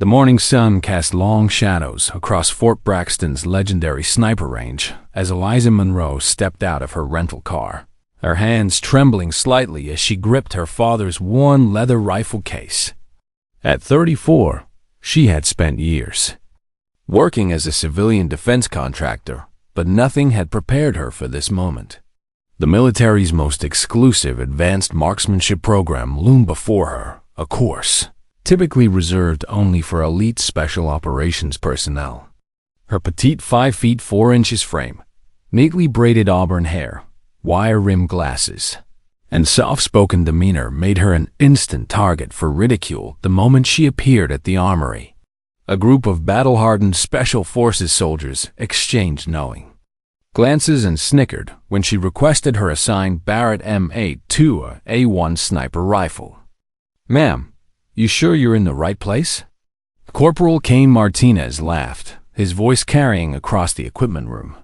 The morning sun cast long shadows across Fort Braxton's legendary sniper range as Eliza Monroe stepped out of her rental car, her hands trembling slightly as she gripped her father's worn leather rifle case. At 34, she had spent years working as a civilian defense contractor, but nothing had prepared her for this moment. The military's most exclusive advanced marksmanship program loomed before her, a course typically reserved only for elite special operations personnel. Her petite 5 feet 4 inches frame, neatly braided auburn hair, wire-rimmed glasses, and soft-spoken demeanor made her an instant target for ridicule the moment she appeared at the armory. A group of battle-hardened Special Forces soldiers exchanged knowing glances and snickered when she requested her assigned Barrett M8 2 A1 sniper rifle. "Ma'am, you sure you're in the right place?" Corporal Cain Martinez laughed, his voice carrying across the equipment room.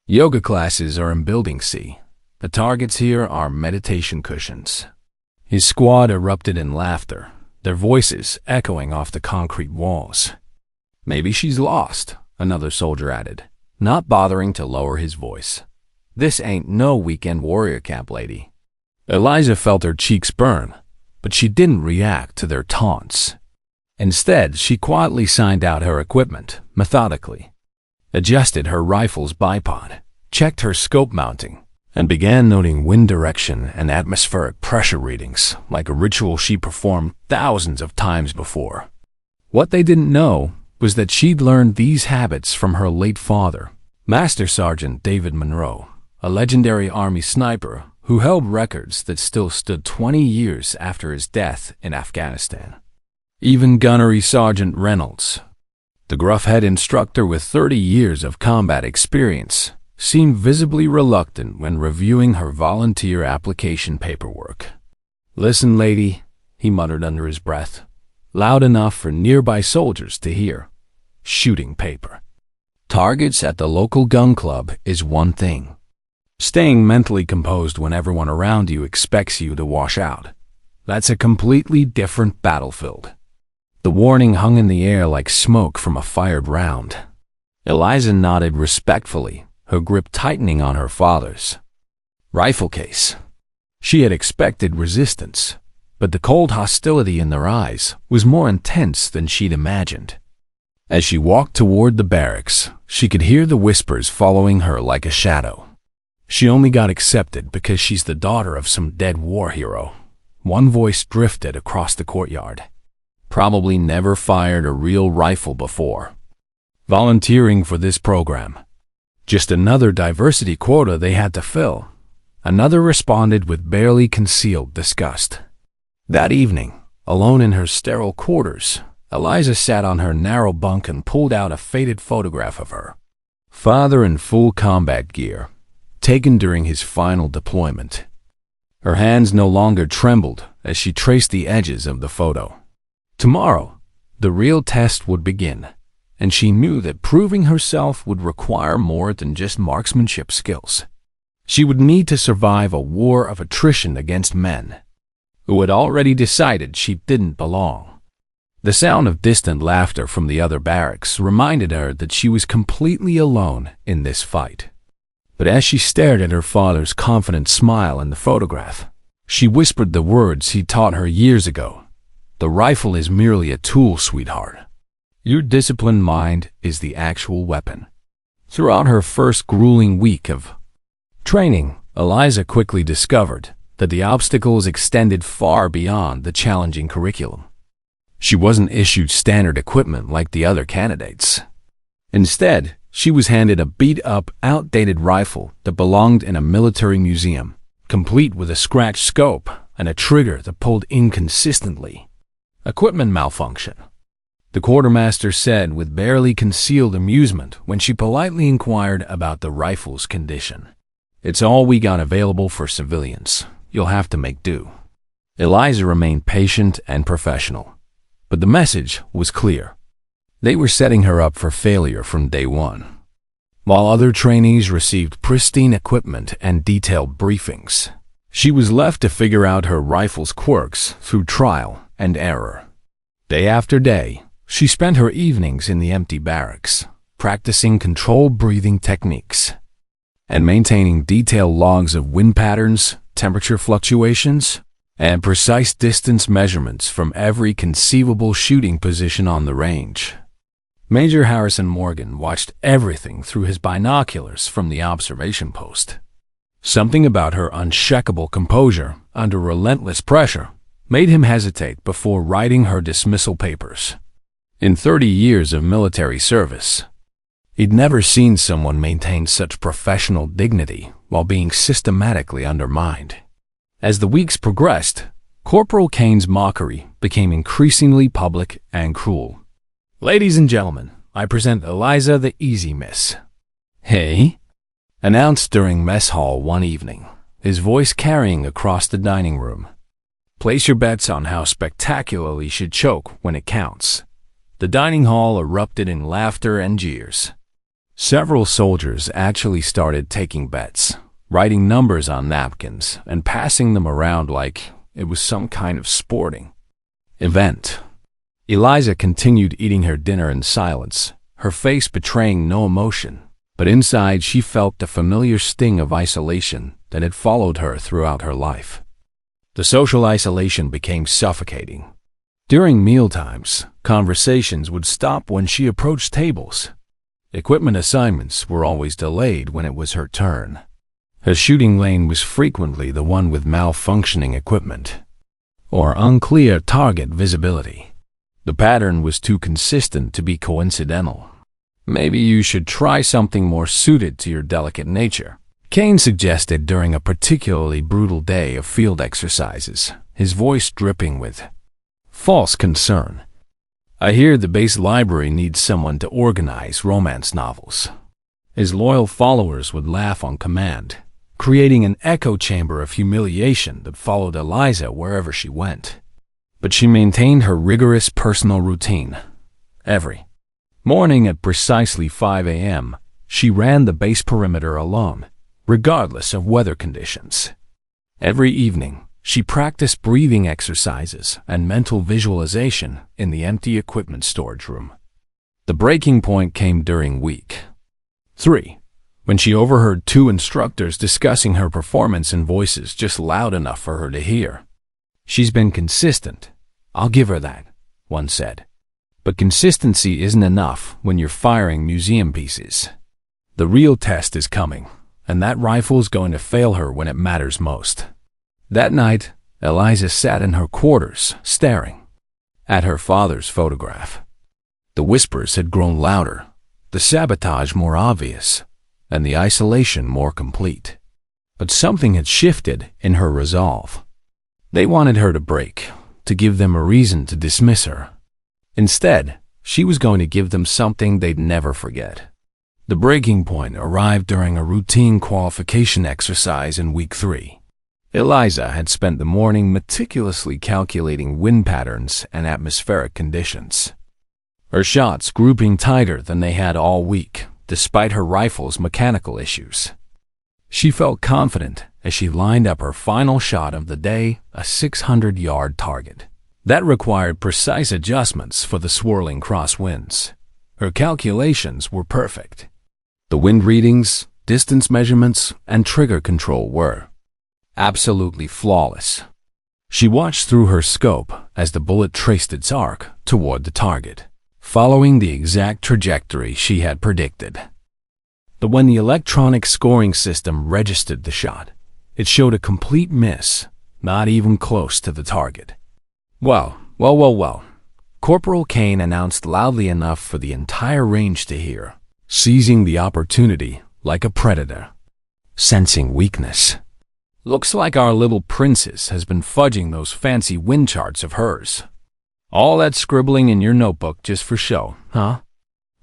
"Yoga classes are in Building C. The targets here are meditation cushions." His squad erupted in laughter, their voices echoing off the concrete walls. "Maybe she's lost," another soldier added, not bothering to lower his voice. "This ain't no weekend warrior camp, lady." Eliza felt her cheeks burn, but she didn't react to their taunts. Instead, she quietly signed out her equipment, methodically, adjusted her rifle's bipod, checked her scope mounting, and began noting wind direction and atmospheric pressure readings like a ritual she performed thousands of times before. What they didn't know was that she'd learned these habits from her late father, Master Sergeant David Monroe, a legendary Army sniper who held records that still stood 20 years after his death in Afghanistan. Even Gunnery Sergeant Reynolds, the gruff head instructor with 30 years of combat experience, seemed visibly reluctant when reviewing her volunteer application paperwork. "Listen, lady," he muttered under his breath, loud enough for nearby soldiers to hear. "Shooting paper. Targets at the local gun club is one thing. Staying mentally composed when everyone around you expects you to wash out, that's a completely different battlefield." The warning hung in the air like smoke from a fired round. Eliza nodded respectfully, her grip tightening on her father's rifle case. She had expected resistance, but the cold hostility in their eyes was more intense than she'd imagined. As she walked toward the barracks, she could hear the whispers following her like a shadow. "She only got accepted because she's the daughter of some dead war hero." One voice drifted across the courtyard. "Probably never fired a real rifle before. Volunteering for this program. Just another diversity quota they had to fill." Another responded with barely concealed disgust. That evening, alone in her sterile quarters, Eliza sat on her narrow bunk and pulled out a faded photograph of her father in full combat gear, taken during his final deployment. Her hands no longer trembled as she traced the edges of the photo. Tomorrow, the real test would begin, and she knew that proving herself would require more than just marksmanship skills. She would need to survive a war of attrition against men who had already decided she didn't belong. The sound of distant laughter from the other barracks reminded her that she was completely alone in this fight. But as she stared at her father's confident smile in the photograph, she whispered the words he taught her years ago. "The rifle is merely a tool, sweetheart. Your disciplined mind is the actual weapon." Throughout her first grueling week of training, Eliza quickly discovered that the obstacles extended far beyond the challenging curriculum. She wasn't issued standard equipment like the other candidates. Instead, she was handed a beat-up, outdated rifle that belonged in a military museum, complete with a scratched scope and a trigger that pulled inconsistently. Equipment malfunction, the quartermaster said with barely concealed amusement when she politely inquired about the rifle's condition. "It's all we got available for civilians. You'll have to make do." Eliza remained patient and professional, but the message was clear. They were setting her up for failure from day one. While other trainees received pristine equipment and detailed briefings, she was left to figure out her rifle's quirks through trial and error. Day after day, She spent her evenings in the empty barracks, practicing controlled breathing techniques and maintaining detailed logs of wind patterns, temperature fluctuations, and precise distance measurements from every conceivable shooting position on the range. Major Harrison Morgan watched everything through his binoculars from the observation post. Something about her unshakable composure under relentless pressure made him hesitate before writing her dismissal papers. In 30 years of military service, he'd never seen someone maintain such professional dignity while being systematically undermined. As the weeks progressed, Corporal Kane's mockery became increasingly public and cruel. "Ladies and gentlemen, I present Eliza the Easy Miss." "Hey?" announced during mess hall one evening, his voice carrying across the dining room. "Place your bets on how spectacularly she'd choke when it counts." The dining hall erupted in laughter and jeers. Several soldiers actually started taking bets, writing numbers on napkins and passing them around like it was some kind of sporting event. Eliza continued eating her dinner in silence, her face betraying no emotion, but inside she felt the familiar sting of isolation that had followed her throughout her life. The social isolation became suffocating. During mealtimes, conversations would stop when she approached tables. Equipment assignments were always delayed when it was her turn. Her shooting lane was frequently the one with malfunctioning equipment or unclear target visibility. The pattern was too consistent to be coincidental. "Maybe you should try something more suited to your delicate nature," Kane suggested during a particularly brutal day of field exercises, his voice dripping with false concern. "I hear the base library needs someone to organize romance novels." His loyal followers would laugh on command, creating an echo chamber of humiliation that followed Eliza wherever she went. But she maintained her rigorous personal routine. Every morning at precisely 5 a.m., she ran the base perimeter alone, regardless of weather conditions. Every evening, she practiced breathing exercises and mental visualization in the empty equipment storage room. The breaking point came during week 3, when she overheard 2 instructors discussing her performance in voices just loud enough for her to hear. "She's been consistent. I'll give her that," one said. "But consistency isn't enough when you're firing museum pieces. The real test is coming, and that rifle's going to fail her when it matters most." That night, Eliza sat in her quarters, staring at her father's photograph. The whispers had grown louder, the sabotage more obvious, and the isolation more complete. But something had shifted in her resolve. They wanted her to break, to give them a reason to dismiss her. Instead, she was going to give them something they'd never forget. The breaking point arrived during a routine qualification exercise in week 3. Eliza had spent the morning meticulously calculating wind patterns and atmospheric conditions, her shots grouping tighter than they had all week, despite her rifle's mechanical issues. She felt confident as she lined up her final shot of the day, a 600-yard target. That required precise adjustments for the swirling crosswinds. Her calculations were perfect. The wind readings, distance measurements, and trigger control were absolutely flawless. She watched through her scope as the bullet traced its arc toward the target, following the exact trajectory she had predicted. But when the electronic scoring system registered the shot, it showed a complete miss, not even close to the target. Well. Corporal Kane announced loudly enough for the entire range to hear, seizing the opportunity like a predator. Sensing weakness. "Looks like our little princess has been fudging those fancy wind charts of hers. All that scribbling in your notebook just for show, huh?"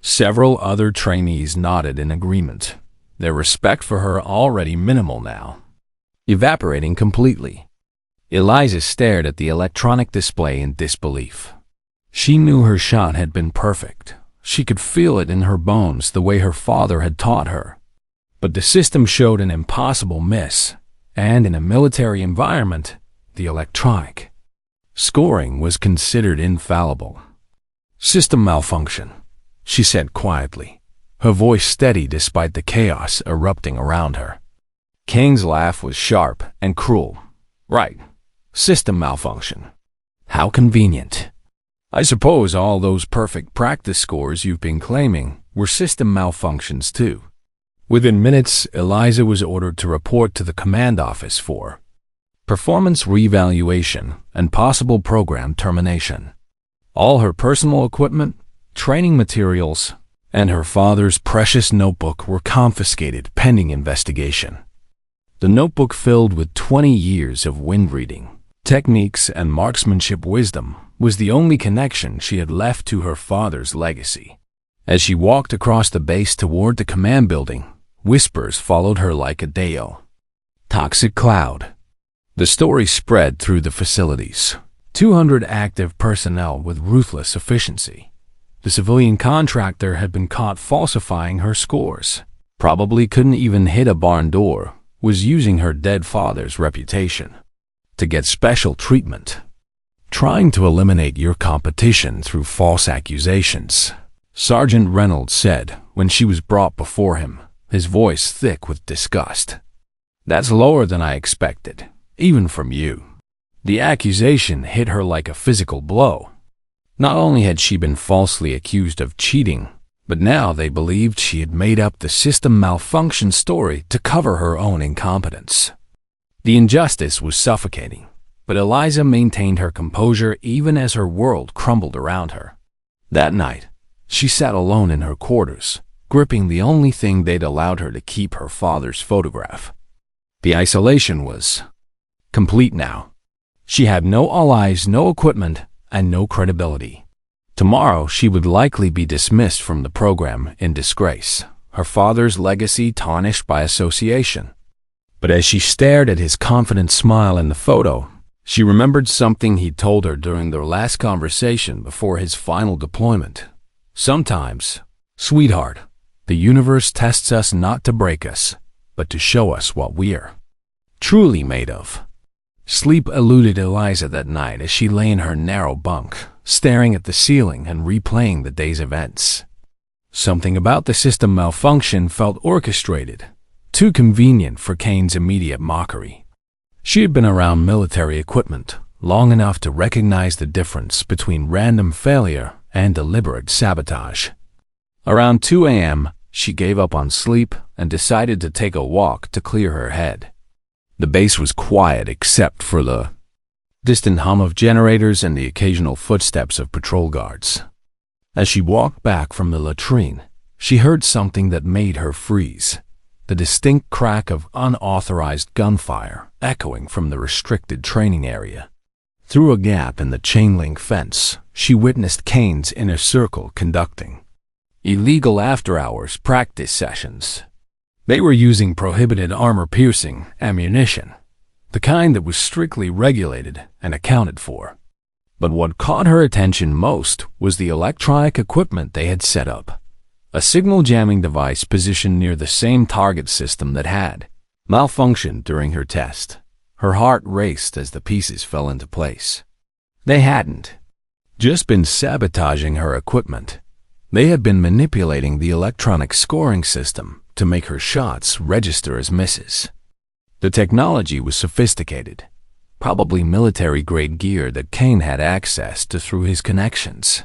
Several other trainees nodded in agreement, their respect for her already minimal now, evaporating completely. Eliza stared at the electronic display in disbelief. She knew her shot had been perfect. She could feel it in her bones the way her father had taught her. But the system showed an impossible miss, and in a military environment, the electronic scoring was considered infallible. "System malfunction," she said quietly, her voice steady despite the chaos erupting around her. Kane's laugh was sharp and cruel. "Right. System malfunction. How convenient. I suppose all those perfect practice scores you've been claiming were system malfunctions too." Within minutes, Eliza was ordered to report to the command office for performance reevaluation and possible program termination. All her personal equipment, training materials, and her father's precious notebook were confiscated pending investigation. The notebook, filled with 20 years of wind reading techniques and marksmanship wisdom, was the only connection she had left to her father's legacy. As she walked across the base toward the command building, whispers followed her like a gale. Toxic cloud. The story spread through the facilities. 200 active personnel with ruthless efficiency. The civilian contractor had been caught falsifying her scores. Probably couldn't even hit a barn door. Was using her dead father's reputation to get special treatment. Trying to eliminate your competition through false accusations, Sergeant Reynolds said when she was brought before him, his voice thick with disgust. "That's lower than I expected, even from you." The accusation hit her like a physical blow. Not only had she been falsely accused of cheating, but now they believed she had made up the system malfunction story to cover her own incompetence. The injustice was suffocating, but Eliza maintained her composure even as her world crumbled around her. That night, she sat alone in her quarters, gripping the only thing they'd allowed her to keep, her father's photograph. The isolation was complete now. She had no allies, no equipment, and no credibility. Tomorrow, she would likely be dismissed from the program in disgrace, her father's legacy tarnished by association. But as she stared at his confident smile in the photo, she remembered something he'd told her during their last conversation before his final deployment. "Sometimes, sweetheart, the universe tests us not to break us, but to show us what we're truly made of." Sleep eluded Eliza that night as she lay in her narrow bunk, staring at the ceiling and replaying the day's events. Something about the system malfunction felt orchestrated, too convenient for Kane's immediate mockery. She had been around military equipment long enough to recognize the difference between random failure and deliberate sabotage. Around 2 a.m., she gave up on sleep and decided to take a walk to clear her head. The base was quiet except for the distant hum of generators and the occasional footsteps of patrol guards. As she walked back from the latrine, she heard something that made her freeze. The distinct crack of unauthorized gunfire echoing from the restricted training area. Through a gap in the chain-link fence, she witnessed Kane's inner circle conducting illegal after-hours practice sessions. They were using prohibited armor-piercing ammunition, the kind that was strictly regulated and accounted for. But what caught her attention most was the electronic equipment they had set up. A signal jamming device positioned near the same target system that had malfunctioned during her test. Her heart raced as the pieces fell into place. They hadn't just been sabotaging her equipment. They had been manipulating the electronic scoring system to make her shots register as misses. The technology was sophisticated, probably military-grade gear that Kane had access to through his connections.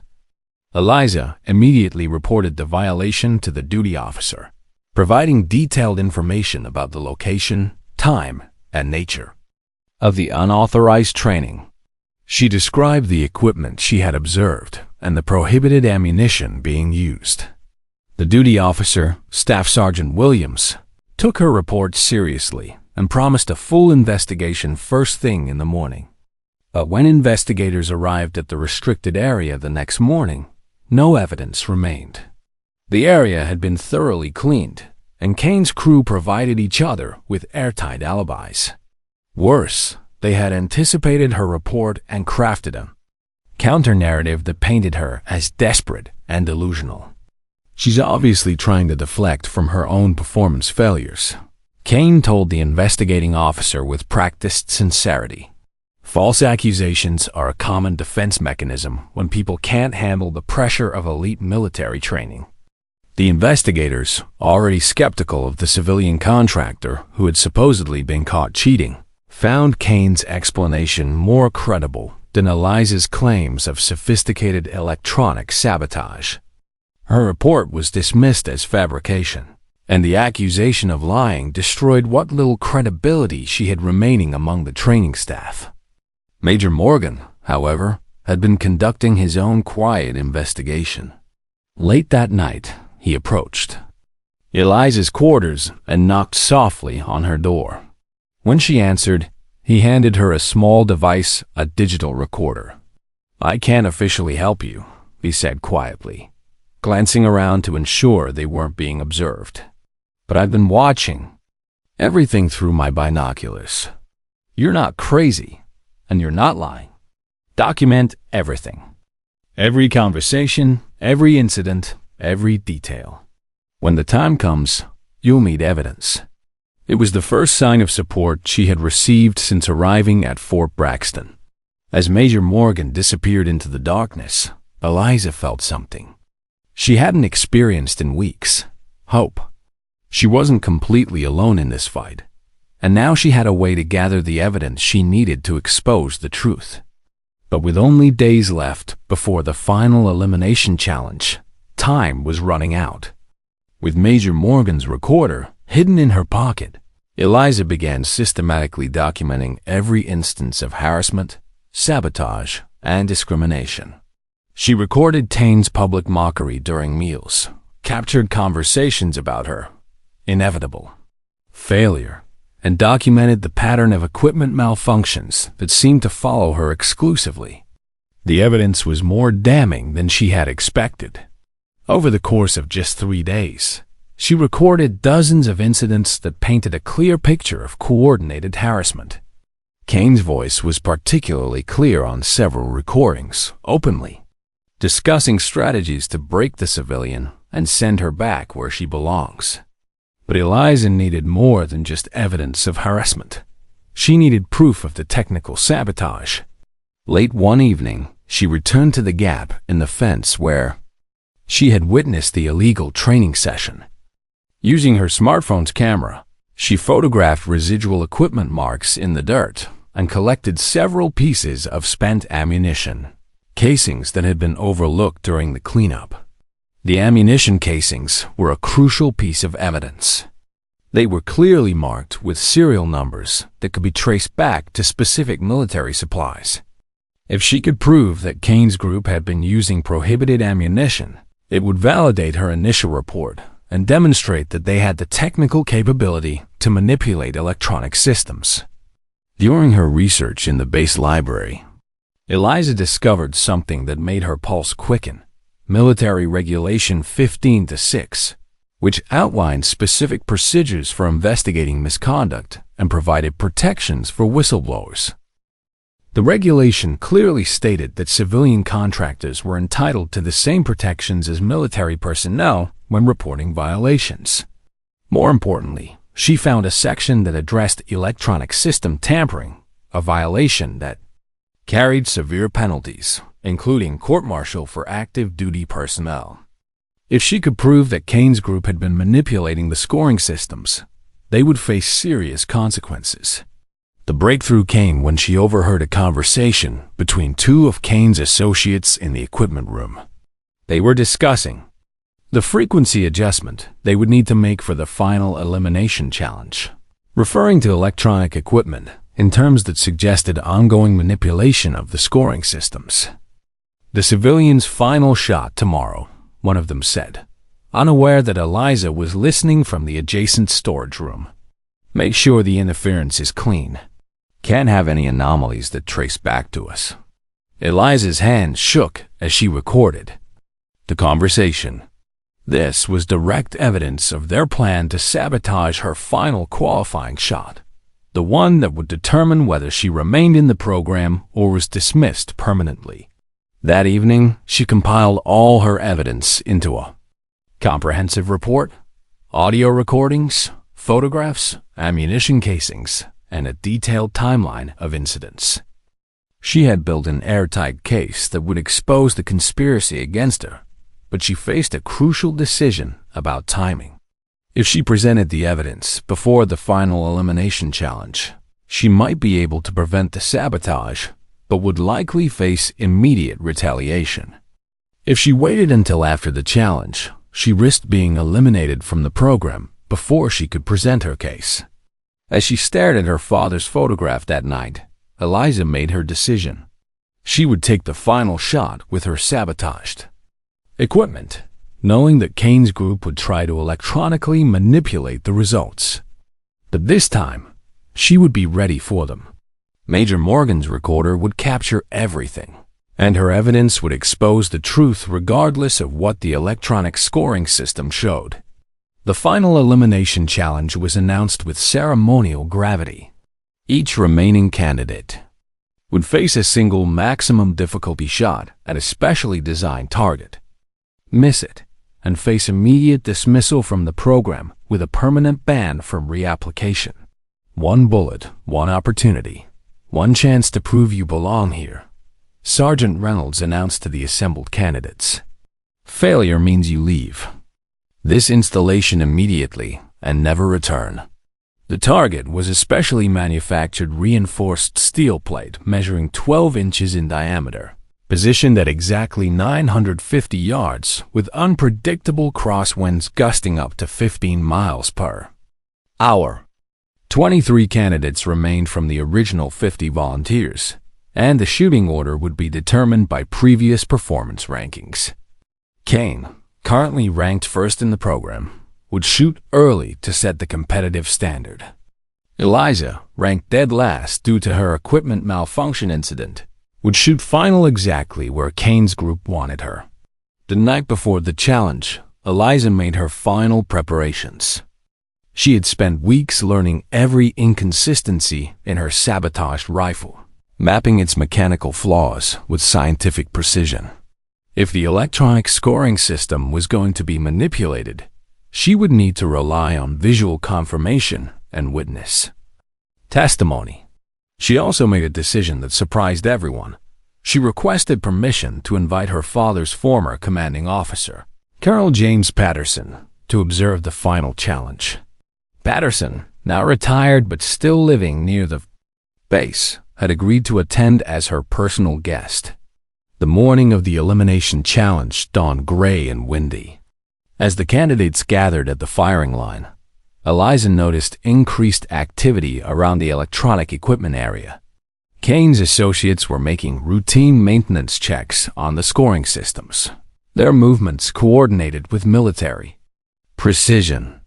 Eliza immediately reported the violation to the duty officer, providing detailed information about the location, time, and nature of the unauthorized training. She described the equipment she had observed and the prohibited ammunition being used. The duty officer, Staff Sergeant Williams, took her report seriously and promised a full investigation first thing in the morning. But when investigators arrived at the restricted area the next morning, no evidence remained. The area had been thoroughly cleaned, and Kane's crew provided each other with airtight alibis. Worse, they had anticipated her report and crafted a counter-narrative that painted her as desperate and delusional. She's obviously trying to deflect from her own performance failures, Kane told the investigating officer with practiced sincerity. False accusations are a common defense mechanism when people can't handle the pressure of elite military training. The investigators, already skeptical of the civilian contractor who had supposedly been caught cheating, found Kane's explanation more credible than Eliza's claims of sophisticated electronic sabotage. Her report was dismissed as fabrication, and the accusation of lying destroyed what little credibility she had remaining among the training staff. Major Morgan, however, had been conducting his own quiet investigation. Late that night, he approached Eliza's quarters and knocked softly on her door. When she answered, he handed her a small device, a digital recorder. "I can't officially help you," he said quietly, glancing around to ensure they weren't being observed. "But I've been watching everything through my binoculars. You're not crazy, and you're not lying. Document everything. Every conversation, every incident, every detail. When the time comes, you'll need evidence." It was the first sign of support she had received since arriving at Fort Braxton. As Major Morgan disappeared into the darkness, Eliza felt something she hadn't experienced in weeks: hope. She wasn't completely alone in this fight, and now she had a way to gather the evidence she needed to expose the truth. But with only days left before the final elimination challenge, time was running out. With Major Morgan's recorder hidden in her pocket, Eliza began systematically documenting every instance of harassment, sabotage, and discrimination. She recorded Tane's public mockery during meals, captured conversations about her inevitable failure, and documented the pattern of equipment malfunctions that seemed to follow her exclusively. The evidence was more damning than she had expected. Over the course of just 3 days, she recorded dozens of incidents that painted a clear picture of coordinated harassment. Kane's voice was particularly clear on several recordings, openly discussing strategies to break the civilian and send her back where she belongs. But Eliza needed more than just evidence of harassment. She needed proof of the technical sabotage. Late one evening, she returned to the gap in the fence where she had witnessed the illegal training session. Using her smartphone's camera, she photographed residual equipment marks in the dirt and collected several pieces of spent ammunition, casings that had been overlooked during the cleanup. The ammunition casings were a crucial piece of evidence. They were clearly marked with serial numbers that could be traced back to specific military supplies. If she could prove that Kane's group had been using prohibited ammunition, it would validate her initial report and demonstrate that they had the technical capability to manipulate electronic systems. During her research in the base library, Eliza discovered something that made her pulse quicken: Military Regulation 15-6, which outlined specific procedures for investigating misconduct and provided protections for whistleblowers. The regulation clearly stated that civilian contractors were entitled to the same protections as military personnel when reporting violations. More importantly, she found a section that addressed electronic system tampering, a violation that carried severe penalties, including court-martial for active duty personnel. If she could prove that Kane's group had been manipulating the scoring systems, they would face serious consequences. The breakthrough came when she overheard a conversation between two of Kane's associates in the equipment room. They were discussing the frequency adjustment they would need to make for the final elimination challenge, referring to electronic equipment in terms that suggested ongoing manipulation of the scoring systems. "The civilian's final shot tomorrow," one of them said, unaware that Eliza was listening from the adjacent storage room. "Make sure the interference is clean. Can't have any anomalies that trace back to us." Eliza's hand shook as she recorded the conversation. This was direct evidence of their plan to sabotage her final qualifying shot, the one that would determine whether she remained in the program or was dismissed permanently. That evening, she compiled all her evidence into a comprehensive report: audio recordings, photographs, ammunition casings, and a detailed timeline of incidents. She had built an airtight case that would expose the conspiracy against her, but she faced a crucial decision about timing. If she presented the evidence before the final elimination challenge, she might be able to prevent the sabotage, but would likely face immediate retaliation. If she waited until after the challenge, she risked being eliminated from the program before she could present her case. As she stared at her father's photograph that night, Eliza made her decision. She would take the final shot with her sabotaged equipment, knowing that Kane's group would try to electronically manipulate the results. But this time, she would be ready for them. Major Morgan's recorder would capture everything, and her evidence would expose the truth regardless of what the electronic scoring system showed. The final elimination challenge was announced with ceremonial gravity. Each remaining candidate would face a single maximum difficulty shot at a specially designed target. Miss it, and face immediate dismissal from the program with a permanent ban from reapplication. One bullet, one opportunity, one chance to prove you belong here, Sergeant Reynolds announced to the assembled candidates. Failure means you leave this installation immediately and never return. The target was a specially manufactured reinforced steel plate measuring 12 inches in diameter, positioned at exactly 950 yards with unpredictable crosswinds gusting up to 15 miles per hour. 23 candidates remained from the original 50 volunteers, and the shooting order would be determined by previous performance rankings. Kane, currently ranked first in the program, would shoot early to set the competitive standard. Eliza, ranked dead last due to her equipment malfunction incident, would shoot final exactly where Kane's group wanted her. The night before the challenge, Eliza made her final preparations. She had spent weeks learning every inconsistency in her sabotaged rifle, mapping its mechanical flaws with scientific precision. If the electronic scoring system was going to be manipulated, she would need to rely on visual confirmation and witness testimony. She also made a decision that surprised everyone. She requested permission to invite her father's former commanding officer, Colonel James Patterson, to observe the final challenge. Patterson, now retired but still living near the base, had agreed to attend as her personal guest. The morning of the elimination challenge dawned gray and windy. As the candidates gathered at the firing line, Eliza noticed increased activity around the electronic equipment area. Kane's associates were making routine maintenance checks on the scoring systems, their movements coordinated with military precision.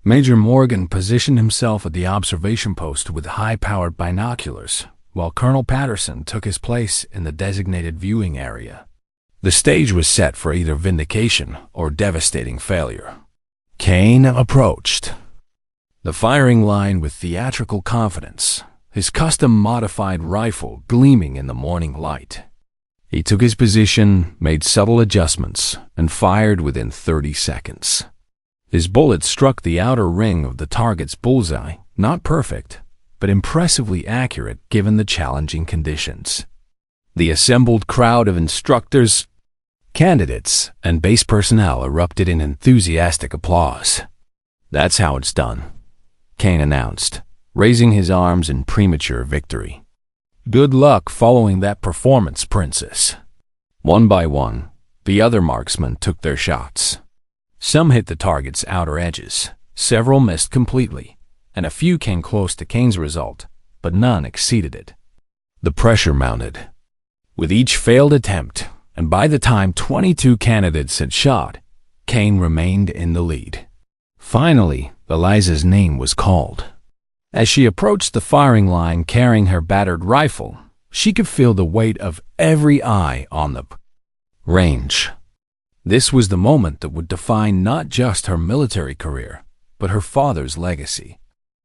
Major Morgan positioned himself at the observation post with high-powered binoculars, while Colonel Patterson took his place in the designated viewing area. The stage was set for either vindication or devastating failure. Kane approached the firing line with theatrical confidence, his custom-modified rifle gleaming in the morning light. He took his position, made subtle adjustments, and fired within 30 seconds. His bullet struck the outer ring of the target's bullseye, not perfect, but impressively accurate given the challenging conditions. The assembled crowd of instructors, candidates, and base personnel erupted in enthusiastic applause. "That's how it's done," Kane announced, raising his arms in premature victory. "Good luck following that performance, Princess." One by one, the other marksmen took their shots. Some hit the target's outer edges, several missed completely, and a few came close to Kane's result, but none exceeded it. The pressure mounted with each failed attempt, and by the time 22 candidates had shot, Kane remained in the lead. Finally, Eliza's name was called. As she approached the firing line carrying her battered rifle, she could feel the weight of every eye on the range. This was the moment that would define not just her military career, but her father's legacy.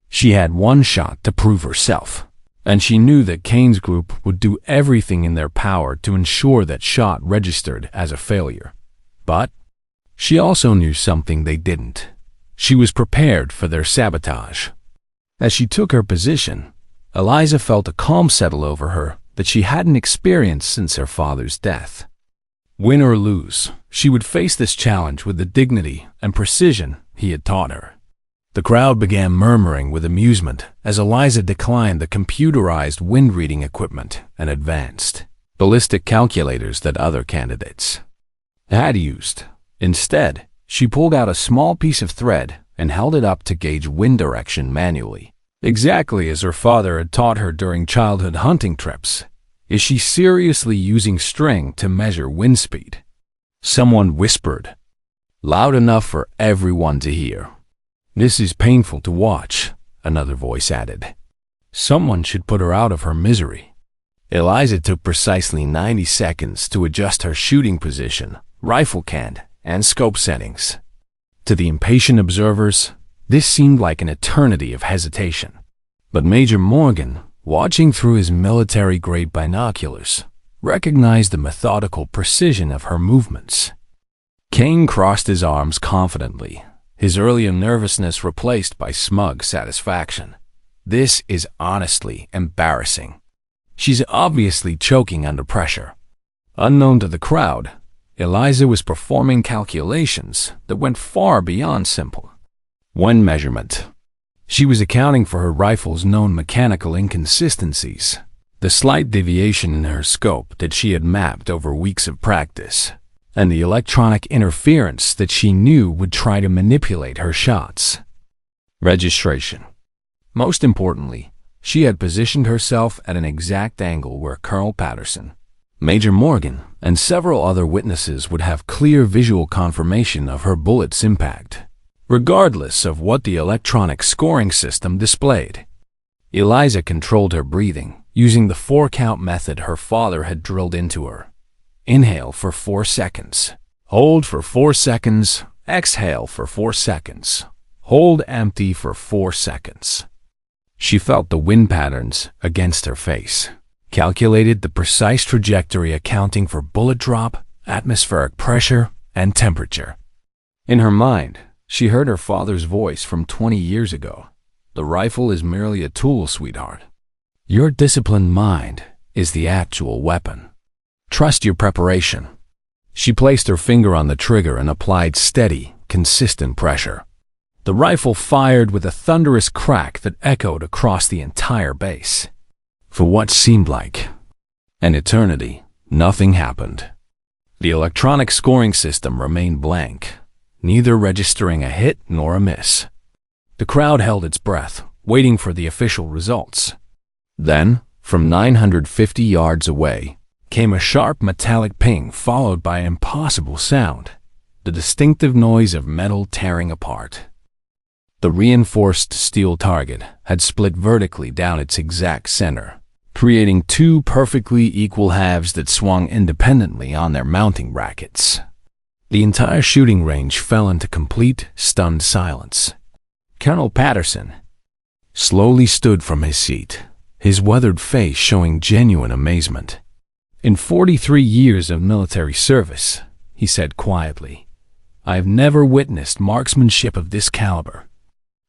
She had one shot to prove herself, and she knew that Kane's group would do everything in their power to ensure that shot registered as a failure. But she also knew something they didn't. She was prepared for their sabotage. As she took her position, Eliza felt a calm settle over her that she hadn't experienced since her father's death. Win or lose, she would face this challenge with the dignity and precision he had taught her. The crowd began murmuring with amusement as Eliza declined the computerized wind-reading equipment and advanced ballistic calculators that other candidates had used. Instead, she pulled out a small piece of thread and held it up to gauge wind direction manually, exactly as her father had taught her during childhood hunting trips. Is she seriously using string to measure wind speed? Someone whispered, loud enough for everyone to hear. This is painful to watch, another voice added. Someone should put her out of her misery. Eliza took precisely 90 seconds to adjust her shooting position, rifle cant, and scope settings. To the impatient observers, this seemed like an eternity of hesitation. But Major Morgan, watching through his military-grade binoculars, recognized the methodical precision of her movements. Kane crossed his arms confidently, his earlier nervousness replaced by smug satisfaction. This is honestly embarrassing. She's obviously choking under pressure. Unknown to the crowd, Eliza was performing calculations that went far beyond simple wind measurement. She was accounting for her rifle's known mechanical inconsistencies, the slight deviation in her scope that she had mapped over weeks of practice, and the electronic interference that she knew would try to manipulate her shots. Registration. Most importantly, she had positioned herself at an exact angle where Colonel Patterson, Major Morgan, and several other witnesses would have clear visual confirmation of her bullet's impact, regardless of what the electronic scoring system displayed. Eliza controlled her breathing, using the 4-count method her father had drilled into her. Inhale for 4 seconds. Hold for 4 seconds. Exhale for 4 seconds. Hold empty for 4 seconds. She felt the wind patterns against her face, calculated the precise trajectory accounting for bullet drop, atmospheric pressure, and temperature. In her mind, she heard her father's voice from 20 years ago. The rifle is merely a tool, sweetheart. Your disciplined mind is the actual weapon. Trust your preparation. She placed her finger on the trigger and applied steady, consistent pressure. The rifle fired with a thunderous crack that echoed across the entire base. For what seemed like an eternity, nothing happened. The electronic scoring system remained blank, neither registering a hit nor a miss. The crowd held its breath, waiting for the official results. Then, from 950 yards away, came a sharp metallic ping followed by an impossible sound, the distinctive noise of metal tearing apart. The reinforced steel target had split vertically down its exact center, creating 2 perfectly equal halves that swung independently on their mounting brackets. The entire shooting range fell into complete, stunned silence. Colonel Patterson slowly stood from his seat, his weathered face showing genuine amazement. In 43 years of military service, he said quietly, I have never witnessed marksmanship of this caliber.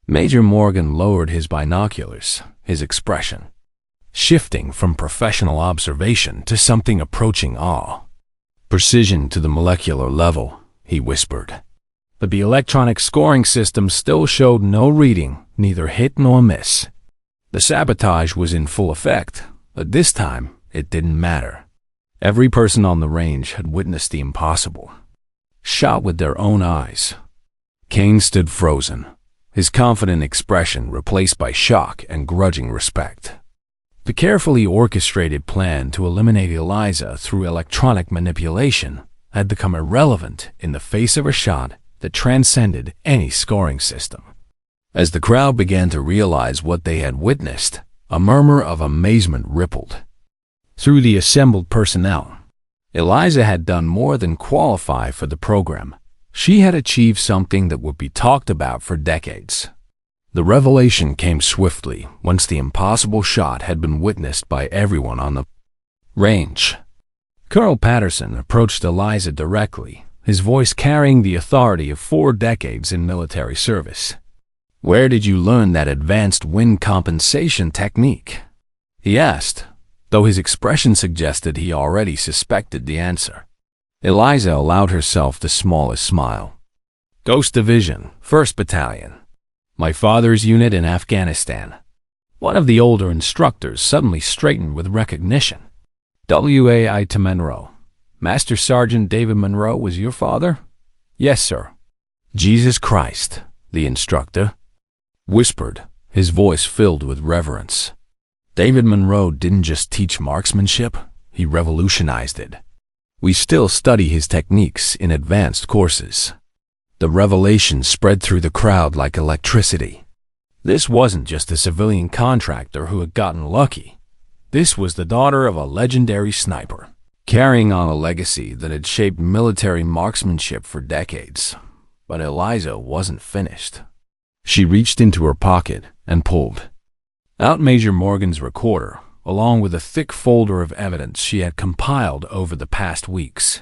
Major Morgan lowered his binoculars, his expression shifting from professional observation to something approaching awe. Precision to the molecular level, he whispered. But the electronic scoring system still showed no reading, neither hit nor miss. The sabotage was in full effect, but this time it didn't matter. Every person on the range had witnessed the impossible, shot with their own eyes. Kane stood frozen, his confident expression replaced by shock and grudging respect. The carefully orchestrated plan to eliminate Eliza through electronic manipulation had become irrelevant in the face of a shot that transcended any scoring system. As the crowd began to realize what they had witnessed, a murmur of amazement rippled through the assembled personnel. Eliza had done more than qualify for the program. She had achieved something that would be talked about for decades. The revelation came swiftly once the impossible shot had been witnessed by everyone on the range. Colonel Patterson approached Eliza directly, his voice carrying the authority of 4 decades in military service. Where did you learn that advanced wind compensation technique? He asked, though his expression suggested he already suspected the answer. Eliza allowed herself the smallest smile. Ghost Division, 1st Battalion. My father's unit in Afghanistan. One of the older instructors suddenly straightened with recognition. WAI to Monroe. Master Sergeant David Monroe was your father? Yes, sir. Jesus Christ, the instructor whispered, his voice filled with reverence. David Monroe didn't just teach marksmanship, he revolutionized it. We still study his techniques in advanced courses. The revelation spread through the crowd like electricity. This wasn't just a civilian contractor who had gotten lucky. This was the daughter of a legendary sniper, carrying on a legacy that had shaped military marksmanship for decades. But Eliza wasn't finished. She reached into her pocket and pulled out Major Morgan's recorder, along with a thick folder of evidence she had compiled over the past weeks.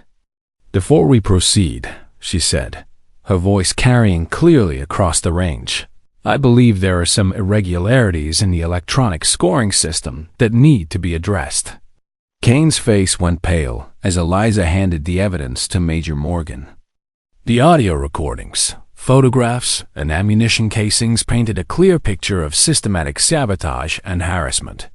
Before we proceed, she said, her voice carrying clearly across the range, I believe there are some irregularities in the electronic scoring system that need to be addressed. Kane's face went pale as Eliza handed the evidence to Major Morgan. The audio recordings, photographs, and ammunition casings painted a clear picture of systematic sabotage and harassment.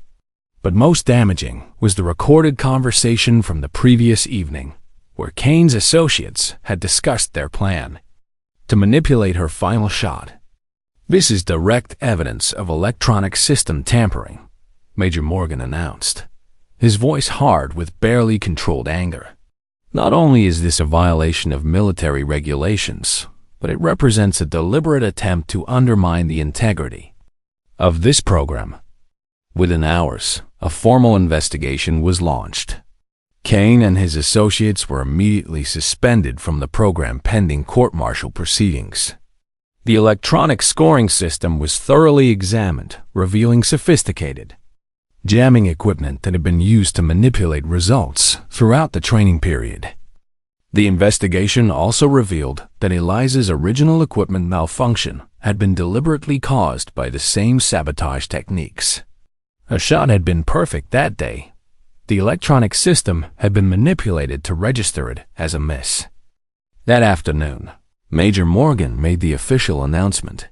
But most damaging was the recorded conversation from the previous evening, where Kane's associates had discussed their plan to manipulate her final shot. This is direct evidence of electronic system tampering, Major Morgan announced, his voice hard with barely controlled anger. Not only is this a violation of military regulations, but it represents a deliberate attempt to undermine the integrity of this program. Within hours, a formal investigation was launched. Kane and his associates were immediately suspended from the program pending court-martial proceedings. The electronic scoring system was thoroughly examined, revealing sophisticated jamming equipment that had been used to manipulate results throughout the training period. The investigation also revealed that Eliza's original equipment malfunction had been deliberately caused by the same sabotage techniques. Her shot had been perfect that day. The electronic system had been manipulated to register it as a miss. That afternoon, Major Morgan made the official announcement.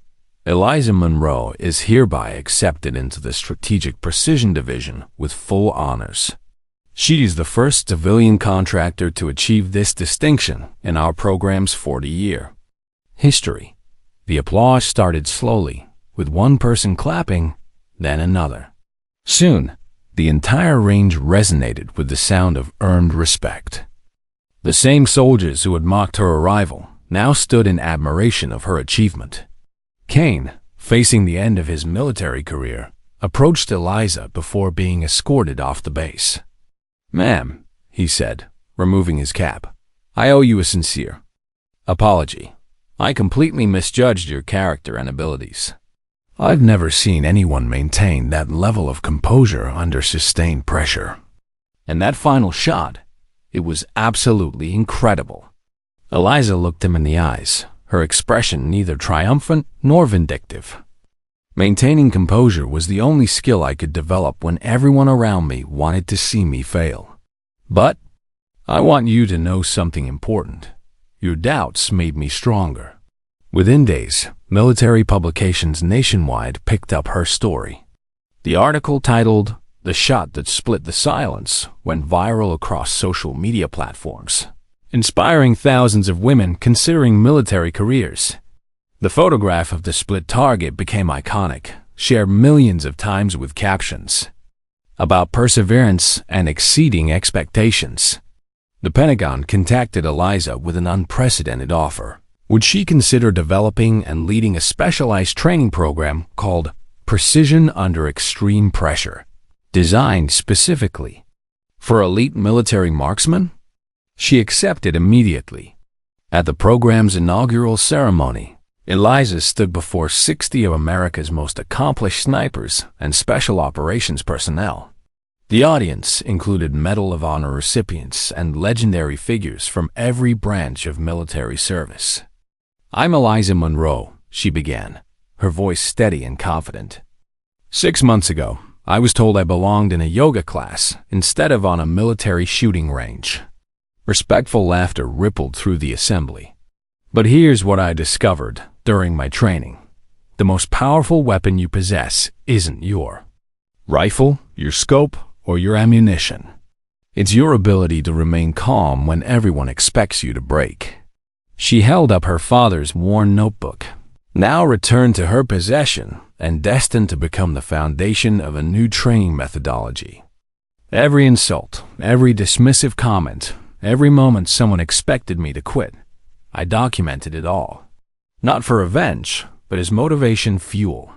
Eliza Monroe is hereby accepted into the Strategic Precision Division with full honors. She is the first civilian contractor to achieve this distinction in our program's 40-year history. The applause started slowly, with one person clapping, then another. Soon, the entire range resonated with the sound of earned respect. The same soldiers who had mocked her arrival now stood in admiration of her achievement. Kane, facing the end of his military career, approached Eliza before being escorted off the base. Ma'am, he said, removing his cap, I owe you a sincere apology. I completely misjudged your character and abilities. I've never seen anyone maintain that level of composure under sustained pressure. And that final shot, it was absolutely incredible. Eliza looked him in the eyes, her expression neither triumphant nor vindictive. Maintaining composure was the only skill I could develop when everyone around me wanted to see me fail. But I want you to know something important. Your doubts made me stronger. Within days, military publications nationwide picked up her story. The article titled, "The Shot That Split the Silence," went viral across social media platforms, inspiring thousands of women considering military careers. The photograph of the split target became iconic, shared millions of times with captions about perseverance and exceeding expectations. The Pentagon contacted Eliza with an unprecedented offer. Would she consider developing and leading a specialized training program called Precision Under Extreme Pressure, designed specifically for elite military marksmen? She accepted immediately. At the program's inaugural ceremony, Eliza stood before 60 of America's most accomplished snipers and special operations personnel. The audience included Medal of Honor recipients and legendary figures from every branch of military service. I'm Eliza Monroe, she began, her voice steady and confident. 6 months ago, I was told I belonged in a yoga class instead of on a military shooting range. Respectful laughter rippled through the assembly. But here's what I discovered during my training. The most powerful weapon you possess isn't your rifle, your scope, or your ammunition. It's your ability to remain calm when everyone expects you to break. She held up her father's worn notebook, now returned to her possession and destined to become the foundation of a new training methodology. Every insult, every dismissive comment, every moment someone expected me to quit, I documented it all. Not for revenge, but as motivation fuel.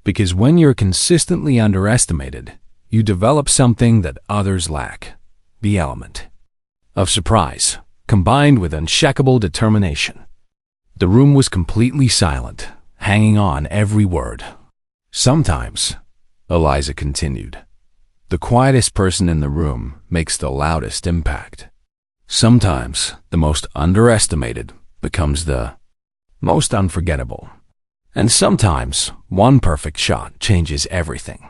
Because when you're consistently underestimated, you develop something that others lack. The element of surprise, combined with unshakable determination. The room was completely silent, hanging on every word. Sometimes, Eliza continued, the quietest person in the room makes the loudest impact. Sometimes, the most underestimated becomes the most unforgettable. And sometimes, one perfect shot changes everything.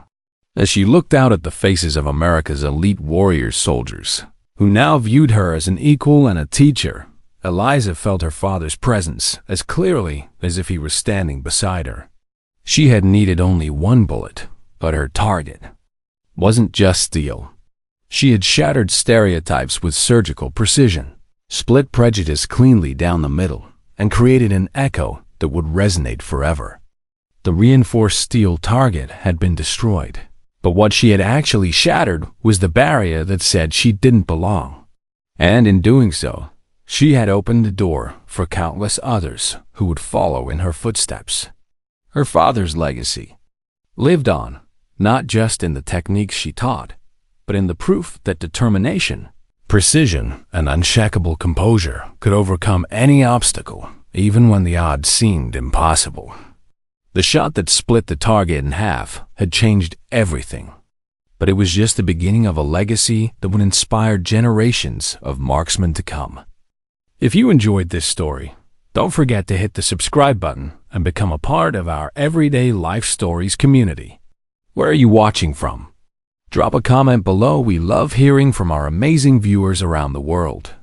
As she looked out at the faces of America's elite warrior soldiers, who now viewed her as an equal and a teacher, Eliza felt her father's presence as clearly as if he were standing beside her. She had needed only one bullet, but her target wasn't just steel. She had shattered stereotypes with surgical precision, split prejudice cleanly down the middle, and created an echo that would resonate forever. The reinforced steel target had been destroyed. But what she had actually shattered was the barrier that said she didn't belong. And in doing so, she had opened the door for countless others who would follow in her footsteps. Her father's legacy lived on, not just in the techniques she taught, but in the proof that determination, precision, and unshakable composure could overcome any obstacle, even when the odds seemed impossible. The shot that split the target in half had changed everything, but it was just the beginning of a legacy that would inspire generations of marksmen to come. If you enjoyed this story, don't forget to hit the subscribe button and become a part of our Everyday Life Stories community. Where are you watching from? Drop a comment below. We love hearing from our amazing viewers around the world.